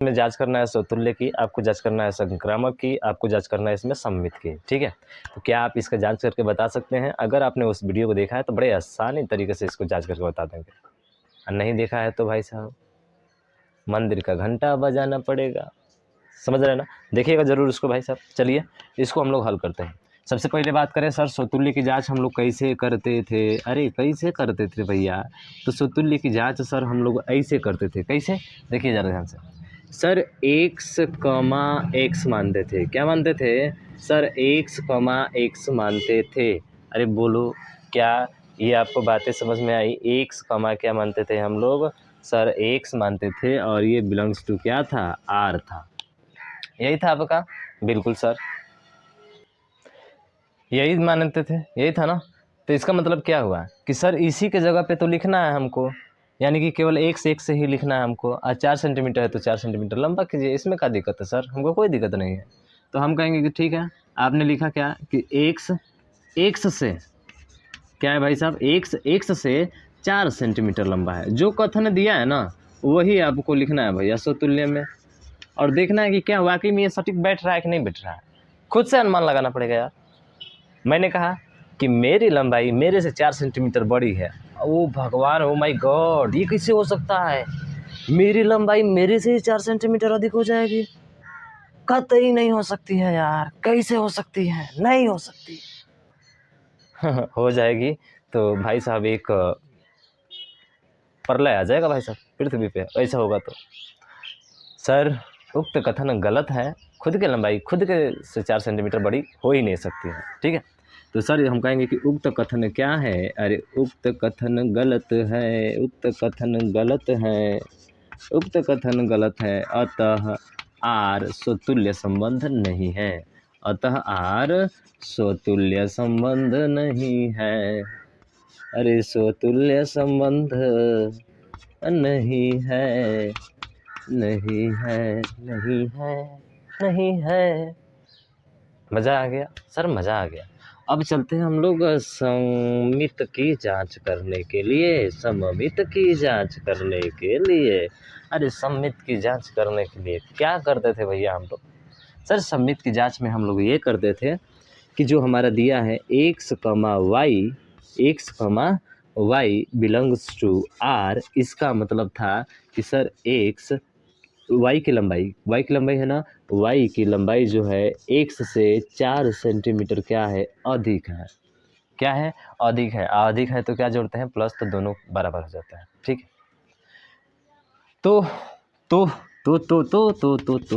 में जांच करना है स्वतुल्य की, आपको जांच करना है संक्रामक की, आपको जांच करना है इसमें सममित की। ठीक है, तो क्या आप इसका जांच करके बता सकते हैं? अगर आपने उस वीडियो को देखा है तो बड़े आसानी तरीके से इसको जांच करके बता देंगे, और नहीं देखा है तो भाई साहब मंदिर का घंटा बजाना पड़ेगा। समझ रहे हैं ना? देखिएगा जरूर इसको भाई साहब। चलिए इसको हम लोग हल करते हैं। सबसे पहले बात करें सर स्वतुल्य की जांच हम लोग कैसे करते थे? अरे कैसे करते थे भैया? तो स्वतुल्य की जांच सर हम लोग ऐसे करते थे। कैसे? देखिए ज़रा ध्यान से। सर एक्स कमा एक्स मानते थे। क्या मानते थे? सर एक्स कमा एक्स मानते थे। अरे बोलो, क्या ये आपको बातें समझ में आई? एक्स कमा क्या मानते थे हम लोग? सर एक्स मानते थे, और ये बिलोंग्स टू क्या था? आर था। यही था आपका? बिल्कुल सर, यही मानते थे, यही था ना। तो इसका मतलब क्या हुआ कि सर इसी के जगह पे तो लिखना है हमको, यानी कि केवल एक से ही लिखना है हमको। और 4 सेंटीमीटर है तो 4 सेंटीमीटर लंबा कीजिए, इसमें क्या दिक्कत है सर? हमको कोई दिक्कत नहीं है। तो हम कहेंगे कि ठीक है, आपने लिखा क्या कि एक्स एक्स से क्या है भाई साहब? एक्स एक्स से 4 सेंटीमीटर लंबा है। जो कथन दिया है ना वही आपको लिखना है भैया स्वतुल्य में, और देखना है कि क्या वाकई में ये सटीक बैठ रहा है कि नहीं बैठ रहा है। खुद से अनुमान लगाना पड़ेगा यार। मैंने कहा कि मेरी लंबाई मेरे से 4 सेंटीमीटर बड़ी है। ओ भगवान, ओ माय गॉड, ये कैसे हो सकता है? मेरी लंबाई मेरे से ही 4 सेंटीमीटर अधिक हो जाएगी? कतई नहीं हो सकती है यार। कैसे हो सकती है? नहीं हो सकती। हो जाएगी तो भाई साहब एक प्रलय आ जाएगा भाई साहब पृथ्वी पे, ऐसा होगा तो। सर उक्त कथन गलत है। खुद की लंबाई खुद के से 4 सेंटीमीटर बड़ी हो ही नहीं सकती है। ठीक है, तो सर हम कहेंगे कि उक्त कथन क्या है? अरे उक्त कथन गलत है, उक्त कथन गलत है, उक्त कथन गलत है। अतः आर स्वतुल्य संबंध नहीं है। अतः आर स्वतुल्य संबंध नहीं है। अरे स्वतुल्य संबंध नहीं है, नहीं है, नहीं है, नहीं है। मज़ा आ गया सर, मज़ा आ गया। अब चलते हैं हम लोग सममित की जांच करने के लिए, सममित की जांच करने के लिए। अरे सममित की जांच करने के लिए क्या करते थे भैया हम लोग? सर सममित की जांच में हम लोग ये करते थे कि जो हमारा दिया है x comma Y belongs to are, इसका मतलब था कि सर एक्स वाई की लंबाई है ना, वाई की लंबाई जो है एक्स से 4 सेंटीमीटर क्या है? अधिक है। क्या है? अधिक है। अधिक है तो क्या जोड़ते हैं? प्लस, तो दोनों बराबर हो जाता है। ठीक है, तो तो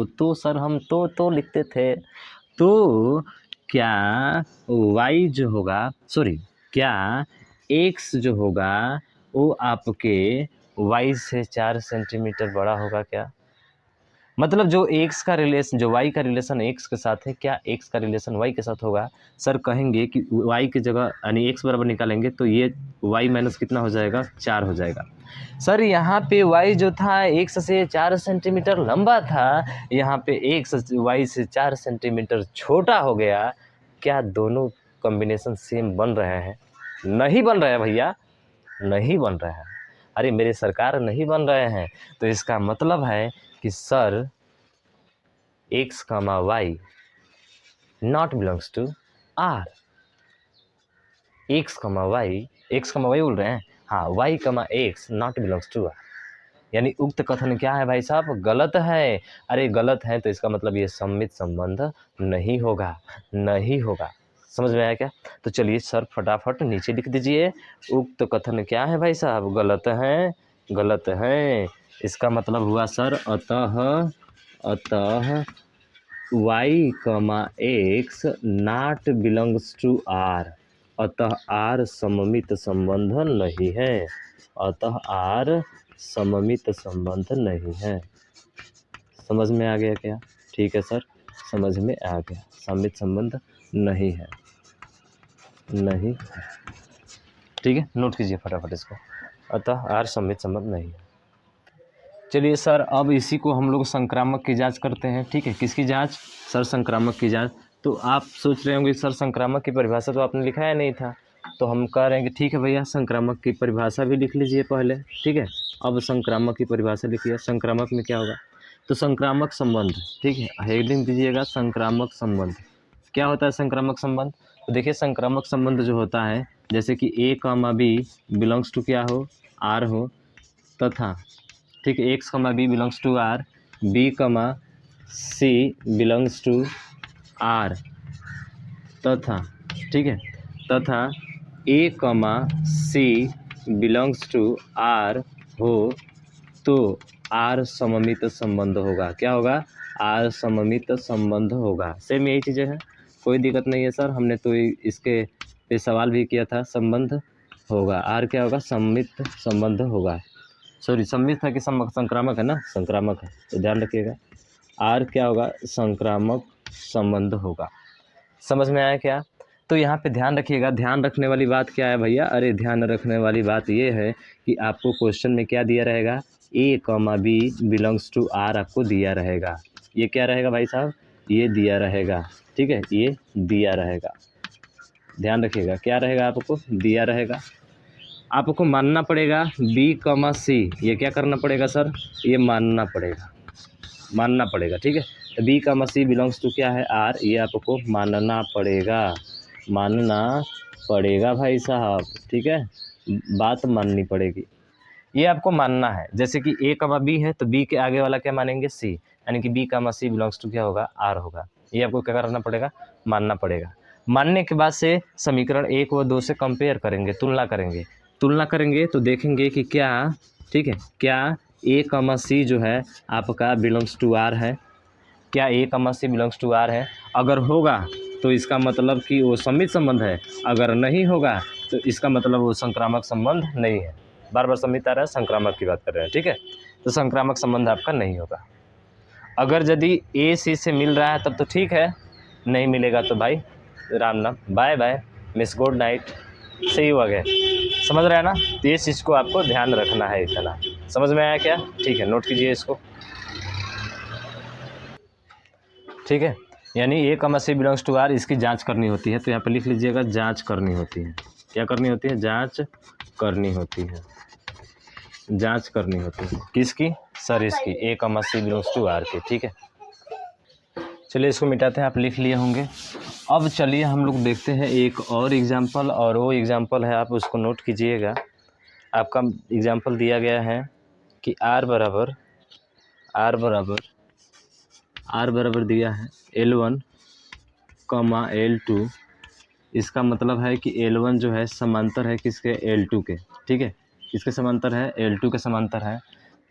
तो सर हम तो लिखते थे। तो क्या वाई जो होगा, सॉरी, क्या एक्स जो होगा वो आपके वाई से 4 सेंटीमीटर बड़ा होगा क्या? मतलब जो एक्स का रिलेशन, जो वाई का रिलेशन एक्स के साथ है, क्या एक्स का रिलेशन वाई के साथ होगा? सर कहेंगे कि वाई की जगह यानी एक्स बराबर निकालेंगे तो ये वाई माइनस कितना हो जाएगा? 4 हो जाएगा। सर यहाँ पे वाई जो था एक्स से 4 सेंटीमीटर लंबा था, यहाँ पे एक्स वाई से 4 सेंटीमीटर छोटा हो गया। क्या दोनों कॉम्बिनेशन सेम बन रहे हैं? नहीं बन रहे हैं भैया, नहीं बन रहे हैं। अरे मेरे सरकार, नहीं बन रहे हैं। तो इसका मतलब है कि sir x comma y not belongs to R. X comma y बोल रहे हैं, हाँ, y comma x not belongs to R, यानी उक्त कथन क्या है भाई साहब? गलत है। अरे गलत है तो इसका मतलब ये सममित संबंध नहीं होगा, नहीं होगा। समझ में आया क्या? तो चलिए सर फटाफट नीचे लिख दीजिए, उक्त कथन क्या है भाई साहब? गलत है, गलत है। इसका मतलब हुआ सर अतः y comma x not belongs to R. अतः आर सममित संबंध नहीं है। अतः आर सममित संबंध नहीं है। समझ में आ गया क्या? ठीक है सर, समझ में आ गया। सममित संबंध नहीं है, नहीं है। ठीक है, नोट कीजिए फटाफट इसको। अतः आर सममित संबंध नहीं है। चलिए सर, अब इसी को हम लोग संक्रामक की जांच करते हैं। ठीक है, किसकी जांच? सर संक्रामक की जांच। तो आप सोच रहे होंगे सर संक्रामक की परिभाषा तो आपने लिखाया नहीं था। तो हम कह रहे हैं कि ठीक है भैया, संक्रामक की परिभाषा भी लिख लीजिए पहले। ठीक है, अब संक्रामक की परिभाषा लिखिए। संक्रामक में क्या होगा? तो संक्रामक संबंध, ठीक है, हेडिंग दीजिएगा संक्रामक संबंध। क्या होता है संक्रामक संबंध? तो देखिए संक्रामक संबंध जो होता है, जैसे कि A comma B belongs to क्या हो, आर हो, तथा ठीक है X comma B belongs to R, B comma C belongs to R, तथा ठीक है तथा A comma C belongs to R हो तो आर सममित संबंध होगा। क्या होगा? आर सममित संबंध होगा। सेम यही चीज़ें हैं, कोई दिक्कत नहीं है सर, हमने तो इसके पे सवाल भी किया था। संबंध होगा, आर क्या होगा? सममित संबंध होगा। सॉरी सम्मित है कि संक्रामक है ना, संक्रामक है, तो ध्यान रखिएगा। आर क्या होगा? संक्रामक संबंध होगा। समझ में आया क्या? तो यहाँ पे ध्यान रखिएगा, ध्यान रखने वाली बात क्या है भैया? अरे ध्यान रखने वाली बात ये है कि आपको क्वेश्चन में क्या दिया रहेगा, A comma B belongs to R आपको दिया रहेगा। ये क्या रहेगा भाई साहब? ये दिया रहेगा, ठीक है, ये दिया रहेगा। ध्यान रखिएगा, क्या रहेगा? आपको दिया रहेगा। आपको मानना पड़ेगा बी कॉमा सी, ये क्या करना पड़ेगा सर? ये मानना पड़ेगा, मानना पड़ेगा, ठीक है। तो b comma C belongs to क्या है? आर, ये आपको मानना पड़ेगा, मानना पड़ेगा भाई साहब, ठीक है, बात माननी पड़ेगी, ये आपको मानना है। जैसे कि ए कॉमा बी है तो बी के आगे वाला क्या मानेंगे? सी, यानी कि b comma C belongs to क्या होगा? आर होगा। ये आपको क्या करना पड़ेगा? मानना पड़ेगा। मानने के बाद से समीकरण 1 व 2 से कंपेयर करेंगे, तुलना करेंगे। तुलना करेंगे तो देखेंगे कि क्या, ठीक है, क्या ए कॉमा सी जो है आपका बिलोंग्स टू आर है, क्या A comma C belongs to R है। अगर होगा तो इसका मतलब कि वो सम्मित संबंध है, अगर नहीं होगा तो इसका मतलब वो संक्रामक संबंध नहीं है। बार बार सम्मित आ रहा है, संक्रामक की बात कर रहे हैं, ठीक है। तो संक्रामक संबंध आपका नहीं होगा। अगर यदि ए सी से मिल रहा है तब तो ठीक है, नहीं मिलेगा तो भाई राम नाम, bye bye, miss good night, see you again. समझ रहे हैं ना? तो ये चीज़ को आपको ध्यान रखना है इतना। समझ में आया क्या? ठीक है, नोट कीजिए इसको, ठीक है। यानी A comma C belongs to R, इसकी जांच करनी होती है, तो यहाँ पे लिख लीजिएगा जांच करनी होती है। क्या करनी होती है? जांच करनी होती है, जांच करनी होती है। किसकी सर? इसकी, A comma C belongs to R की, ठीक है। चलिए इसको मिटाते हैं, आप लिख लिए होंगे। अब चलिए हम लोग देखते हैं एक और एग्जाम्पल, और वो एग्जाम्पल है, आप उसको नोट कीजिएगा। आपका एग्जाम्पल दिया गया है कि आर बराबर दिया है L1, L2। इसका मतलब है कि L1 जो है समांतर है किसके? L2 के, ठीक है। किसके समांतर है? L2 के समांतर है।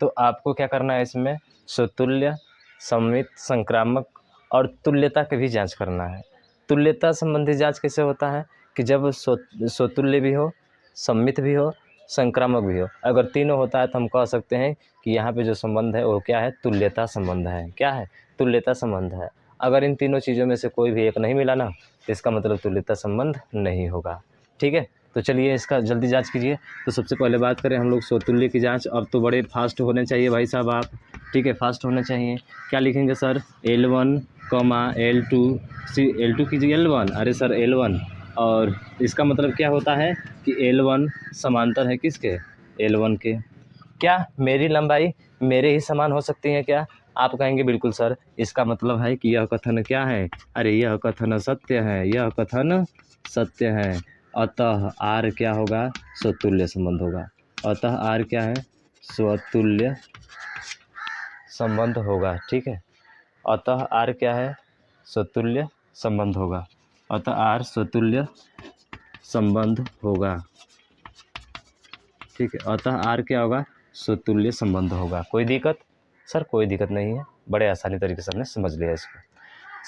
तो आपको क्या करना है इसमें? स्वतुल्य, सममित, संक्रामक और तुल्यता की भी जांच करना है। तुल्यता संबंधी जांच कैसे होता है कि जब स्वतुल्य भी हो, सममित भी हो, संक्रामक भी हो। अगर तीनों होता है तो हम कह सकते हैं कि यहाँ पे जो संबंध है वो क्या है? तुल्यता संबंध है। क्या है? तुल्यता संबंध है। अगर इन तीनों चीज़ों में से कोई भी एक नहीं मिला ना, तो इसका मतलब तुल्यता संबंध नहीं होगा, ठीक है। तो चलिए इसका जल्दी जांच कीजिए। तो सबसे पहले बात करें हम लोग स्वतुल्य की जांच। अब तो बड़े फास्ट होने चाहिए भाई साहब आप, ठीक है, फास्ट होने चाहिए। क्या लिखेंगे सर? L1, L2, L2 कीजिए L1, अरे सर L1, और इसका मतलब क्या होता है कि L1 समांतर है किसके? L1 के। क्या मेरी लंबाई मेरे ही समान हो सकती है क्या? आप कहेंगे बिल्कुल सर, इसका मतलब है कि यह कथन क्या है? अरे यह कथन सत्य है, यह कथन सत्य है। अतः आर क्या होगा? स्वतुल्य संबंध होगा। अतः आर क्या है? स्वतुल्य संबंध होगा, ठीक है। अतः आर क्या है? स्वतुल्य संबंध होगा। अतः आर स्वतुल्य संबंध होगा, ठीक है। अतः आर क्या होगा? स्वतुल्य संबंध होगा। कोई दिक्कत? सर कोई दिक्कत नहीं है, बड़े आसानी तरीके से हमने समझ लिया इसको।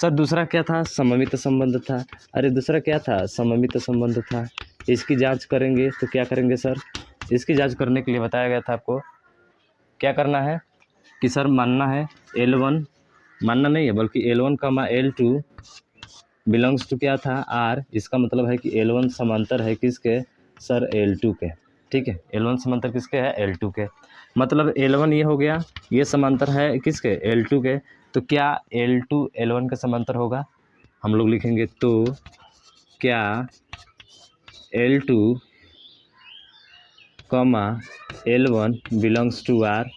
सर दूसरा क्या था? सममित संबंध था। अरे दूसरा क्या था? सममित संबंध था। इसकी जांच करेंगे तो क्या करेंगे सर? इसकी जांच करने के लिए बताया गया था आपको क्या करना है कि सर मानना है L1, मानना नहीं है बल्कि L1, L2 बिलोंग्स टू क्या था? आर। इसका मतलब है कि L1 समांतर है किसके? सर L2 के, ठीक है। L1 समांतर किसके है? L2 के। मतलब L1 ये हो गया, ये समांतर है किसके? L2 के। तो क्या L2 L1 के समांतर होगा? हम लोग लिखेंगे तो क्या L2, L1 belongs to R,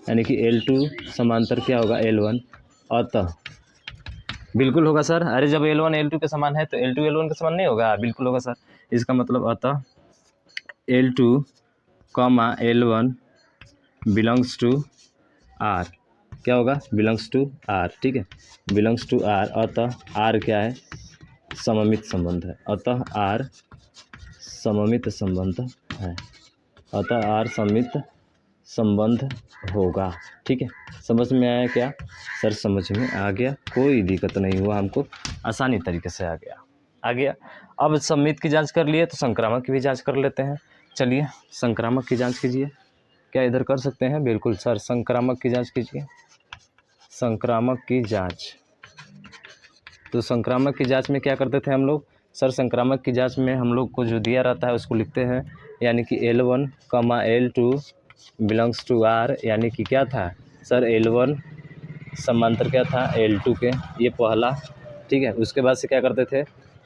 यानी कि L2 समांतर क्या होगा L1, अतः बिल्कुल होगा सर। अरे जब L1 L2 के समान है तो L2 L1 के समान नहीं होगा, बिल्कुल होगा सर। इसका मतलब अतः L2, L1 belongs to R, क्या होगा, बिलोंग्स टू R, ठीक है, बिलोंग्स टू R, अतः R क्या है, सममित संबंध है, अतः R सममित संबंध है, अतः R सममित संबंध होगा, ठीक है। समझ में आया क्या सर? समझ में आ गया, कोई दिक्कत नहीं हुआ, हमको आसानी तरीके से आ गया। अब सममित की जांच कर लिए तो संक्रामक की भी जांच कर लेते हैं। चलिए संक्रामक की जांच कीजिए। क्या इधर कर सकते हैं? बिल्कुल सर, संक्रामक की जांच कीजिए। संक्रामक की जांच, तो संक्रामक की जांच में क्या करते थे हम लोग सर? संक्रामक की जांच में हम लोग को जो दिया रहता है उसको लिखते हैं, यानी कि L1, L2 belongs to R, यानी कि क्या था सर, L1 समांतर क्या था L2 के, ये पहला, ठीक है। उसके बाद से क्या करते थे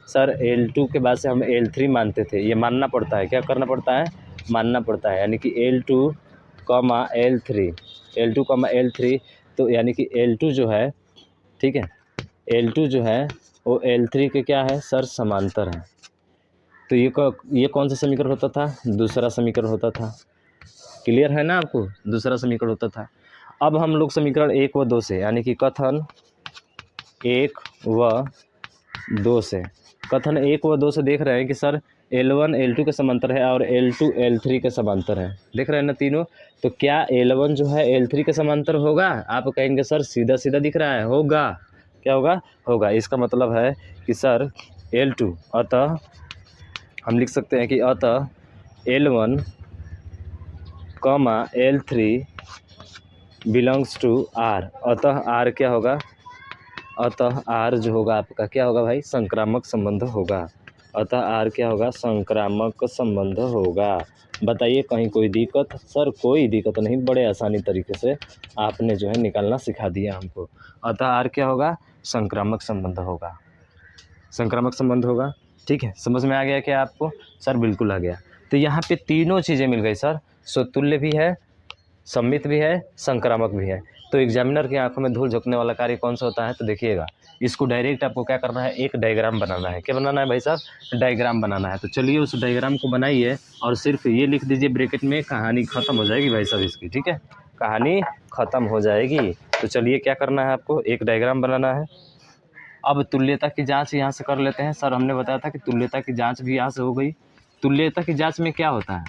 सर, L2 के बाद से हम L3 मानते थे, ये मानना पड़ता है, क्या करना पड़ता है, मानना पड़ता है, यानी कि L2, L3, तो यानी कि L2 जो है, ठीक है, L2 जो है वो L3 के क्या है सर, समांतर है। तो ये कौन सा समीकरण होता था? दूसरा समीकरण होता था। क्लियर है ना आपको? दूसरा समीकरण होता था। अब हम लोग समीकरण 1 व 2 से, यानी कि कथन 1 व 2 से, कथन 1 व 2 से देख रहे हैं कि सर L1 L2 के समांतर है और L2 L3 के समांतर है, देख रहे हैं ना तीनों। तो क्या L1 जो है L3 के समांतर होगा? आप कहेंगे सर सीधा सीधा दिख रहा है, होगा, क्या होगा, होगा। इसका मतलब है कि सर L2, अतः हम लिख सकते हैं कि अतः L1, L3 belongs to R, अतः R क्या होगा, अतः R जो होगा आपका क्या होगा भाई, संक्रामक संबंध होगा, अतः R क्या होगा, संक्रामक संबंध होगा। बताइए कहीं कोई दिक्कत? सर कोई दिक्कत नहीं, बड़े आसानी तरीके से आपने जो है निकालना सिखा दिया हमको। अतः R क्या होगा, संक्रामक संबंध होगा, संक्रामक संबंध होगा, ठीक है। समझ में आ गया क्या आपको? सर बिल्कुल आ गया। तो यहाँ पे तीनों चीज़ें मिल गई सर, स्वतुल्य भी है, सममित भी है, संक्रामक भी है। तो एग्जामिनर की आंखों में धूल झोंकने वाला कार्य कौन सा होता है? तो देखिएगा, इसको डायरेक्ट आपको क्या करना है, एक डायग्राम बनाना है। क्या बनाना है भाई साहब? डायग्राम बनाना है। तो चलिए उस डायग्राम को बनाइए और सिर्फ ये लिख दीजिए ब्रैकेट में, कहानी ख़त्म हो जाएगी भाई साहब इसकी, ठीक है, कहानी ख़त्म हो जाएगी। तो चलिए क्या करना है आपको, एक डायग्राम बनाना है। अब तुल्यता की जांच यहाँ से कर लेते हैं। सर हमने बताया था कि तुल्यता की जांच भी यहाँ से हो गई। तुल्यता की जांच में क्या होता है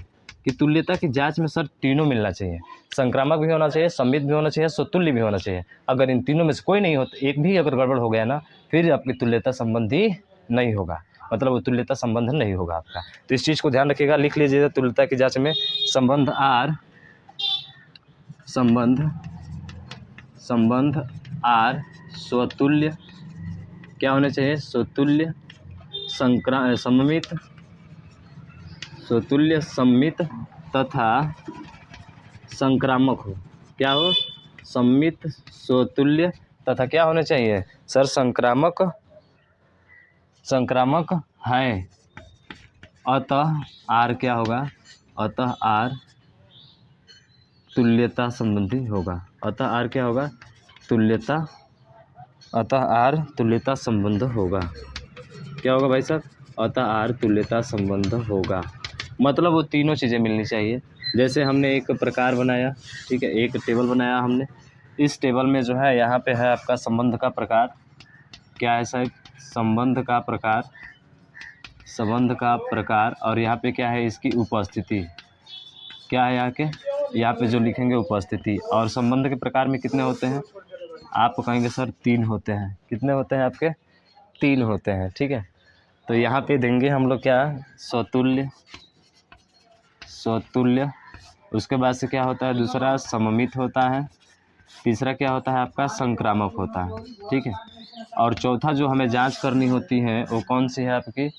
कि तुल्यता की जांच में सर तीनों मिलना चाहिए, संक्रामक भी होना चाहिए, सममित भी होना चाहिए, स्वतुल्य भी होना चाहिए। अगर इन तीनों में से कोई नहीं होता, एक भी अगर गड़बड़ हो गया ना, फिर आपकी तुल्यता संबंधी नहीं होगा, मतलब वो तुल्यता संबंध नहीं होगा आपका। तो इस चीज़ को ध्यान रखिएगा, लिख लीजिएगा तुल्यता की जाँच में संबंध आर स्वतुल्य क्या होना चाहिए, स्वतुल्य सममित, स्वतुल्य सममित तथा संक्रामक हो। क्या हो? सममित, स्वतुल्य तथा क्या होने चाहिए सर, संक्रामक है। अतः आर क्या होगा, अतः आर तुल्यता संबंधी होगा, अतः आर क्या होगा, तुल्यता, अतः आर तुल्यता संबंध होगा। क्या होगा भाई साहब? अतः आर तुल्यता संबंध होगा। मतलब वो तीनों चीज़ें मिलनी चाहिए। जैसे हमने एक प्रकार बनाया, ठीक है, एक टेबल बनाया हमने। इस टेबल में जो है यहाँ पे है आपका संबंध का प्रकार, क्या है साहब, संबंध का प्रकार, और यहाँ पे क्या है, इसकी उपस्थिति, क्या है यहाँ पे जो लिखेंगे उपस्थिति। और संबंध के प्रकार में कितने होते हैं? आप कहेंगे सर 3 होते हैं। कितने होते हैं आपके? 3 होते हैं, ठीक है। तो यहाँ पे देंगे हम लोग क्या, स्वतुल्य, उसके बाद से क्या होता है, दूसरा सममित होता है, तीसरा क्या होता है आपका, संक्रामक होता है, ठीक है। और चौथा जो हमें जांच करनी होती है वो कौन सी है आपकी,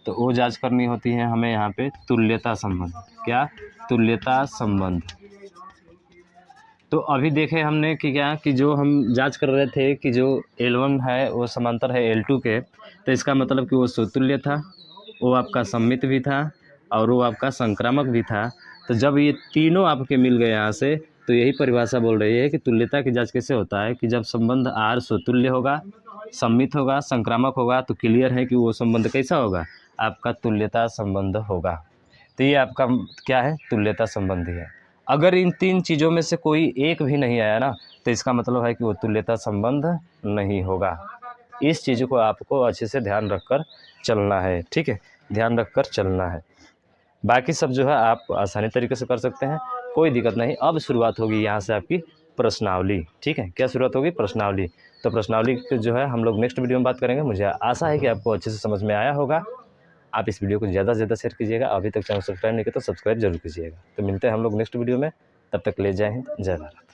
तो वो जांच करनी होती है हमें यहाँ पे तुल्यता संबंध। क्या? तुल्यता संबंध। तो अभी देखे हमने कि क्या, कि जो हम जांच कर रहे थे कि जो L1 है वो समांतर है L2 के, तो इसका मतलब कि वो स्वतुल्य था, वो आपका सममित भी था और वो आपका संक्रामक भी था। तो जब ये तीनों आपके मिल गए यहाँ से, तो यही परिभाषा बोल रही है कि तुल्यता की जांच कैसे होता है कि जब संबंध आर स्वतुल्य होगा, सममित होगा, संक्रामक होगा, तो क्लियर है कि वो संबंध कैसा होगा, आपका तुल्यता संबंध होगा। तो ये आपका क्या है, तुल्यता संबंधी है। अगर इन 3 चीज़ों में से कोई एक भी नहीं आया ना, तो इसका मतलब है कि वो तुल्यता संबंध नहीं होगा। इस चीज़ को आपको अच्छे से ध्यान रखकर चलना है, ठीक है, ध्यान रखकर चलना है। बाकी सब जो है आप आसानी तरीके से कर सकते हैं, कोई दिक्कत नहीं। अब शुरुआत होगी यहाँ से आपकी प्रश्नावली, ठीक है। क्या शुरुआत होगी, प्रश्नावली। तो प्रश्नावली जो है हम लोग नेक्स्ट वीडियो में बात करेंगे। मुझे आशा है कि आपको अच्छे से समझ में आया होगा। आप इस वीडियो को ज़्यादा से ज़्यादा शेयर कीजिएगा। अभी तक चैनल सब्सक्राइब नहीं किया तो सब्सक्राइब जरूर कीजिएगा। तो मिलते हैं हम लोग नेक्स्ट वीडियो में, तब तक ले जय हिंद, जय भारत।